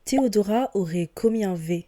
Théodora aurait commis un V.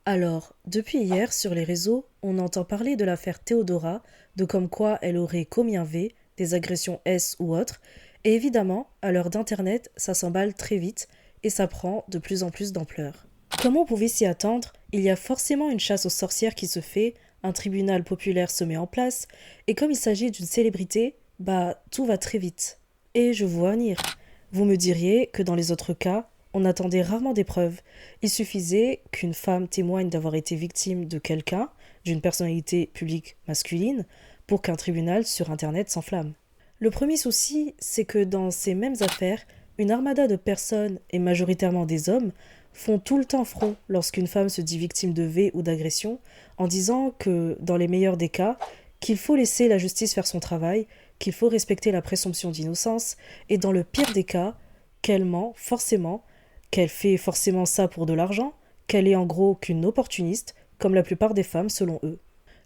Alors, depuis hier, sur les réseaux, on entend parler de l'affaire Théodora, de comme quoi elle aurait commis un V, des agressions S ou autres, et évidemment, à l'heure d'Internet, ça s'emballe très vite et ça prend de plus en plus d'ampleur. Comme on pouvait s'y attendre, il y a forcément une chasse aux sorcières qui se fait, un tribunal populaire se met en place, et comme il s'agit d'une célébrité, bah tout va très vite. Et je vous vois venir. Vous me diriez que dans les autres cas, on attendait rarement des preuves. Il suffisait qu'une femme témoigne d'avoir été victime de quelqu'un, d'une personnalité publique masculine, pour qu'un tribunal sur Internet s'enflamme. Le premier souci, c'est que dans ces mêmes affaires, une armada de personnes, et majoritairement des hommes, font tout le temps front lorsqu'une femme se dit victime de V ou d'agression, en disant que, dans les meilleurs des cas, qu'il faut laisser la justice faire son travail, qu'il faut respecter la présomption d'innocence, et dans le pire des cas, qu'elle ment forcément, qu'elle fait forcément ça pour de l'argent, qu'elle est en gros qu'une opportuniste, comme la plupart des femmes selon eux.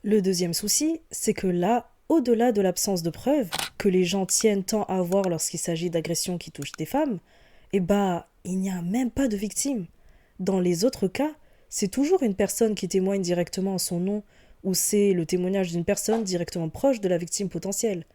Le deuxième souci, c'est que là, au-delà de l'absence de preuves, que les gens tiennent tant à voir lorsqu'il s'agit d'agressions qui touchent des femmes, eh bah, il n'y a même pas de victime. Dans les autres cas, c'est toujours une personne qui témoigne directement en son nom, ou c'est le témoignage d'une personne directement proche de la victime potentielle.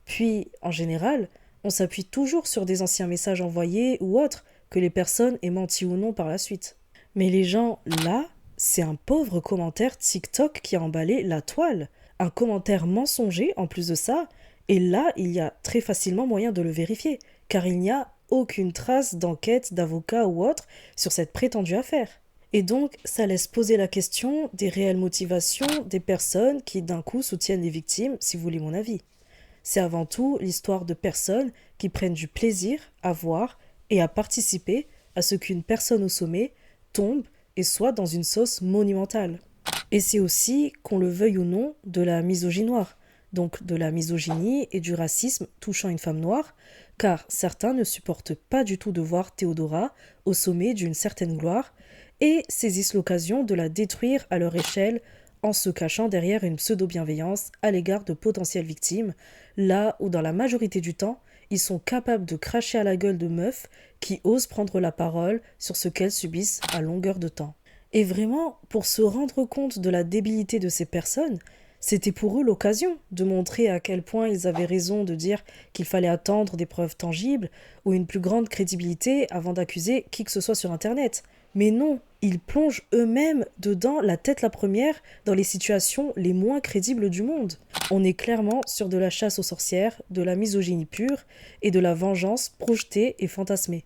Puis, en général, on s'appuie toujours sur des anciens messages envoyés ou autres, que les personnes aient menti ou non par la suite. Mais les gens, là, c'est un pauvre commentaire TikTok qui a emballé la toile. Un commentaire mensonger en plus de ça, et là, il y a très facilement moyen de le vérifier, car il n'y a aucune trace d'enquête, d'avocat ou autre sur cette prétendue affaire. Et donc, ça laisse poser la question des réelles motivations des personnes qui d'un coup soutiennent les victimes, si vous voulez mon avis. C'est avant tout l'histoire de personnes qui prennent du plaisir à voir et à participer à ce qu'une personne au sommet tombe et soit dans une sauce monumentale. Et c'est aussi, qu'on le veuille ou non, de la misogynie noire, donc de la misogynie et du racisme touchant une femme noire, car certains ne supportent pas du tout de voir Théodora au sommet d'une certaine gloire et saisissent l'occasion de la détruire à leur échelle en se cachant derrière une pseudo-bienveillance à l'égard de potentielles victimes, là où dans la majorité du temps, ils sont capables de cracher à la gueule de meufs qui osent prendre la parole sur ce qu'elles subissent à longueur de temps. Et vraiment, pour se rendre compte de la débilité de ces personnes, c'était pour eux l'occasion de montrer à quel point ils avaient raison de dire qu'il fallait attendre des preuves tangibles ou une plus grande crédibilité avant d'accuser qui que ce soit sur Internet. Mais non, ils plongent eux-mêmes dedans la tête la première dans les situations les moins crédibles du monde. On est clairement sur de la chasse aux sorcières, de la misogynie pure et de la vengeance projetée et fantasmée.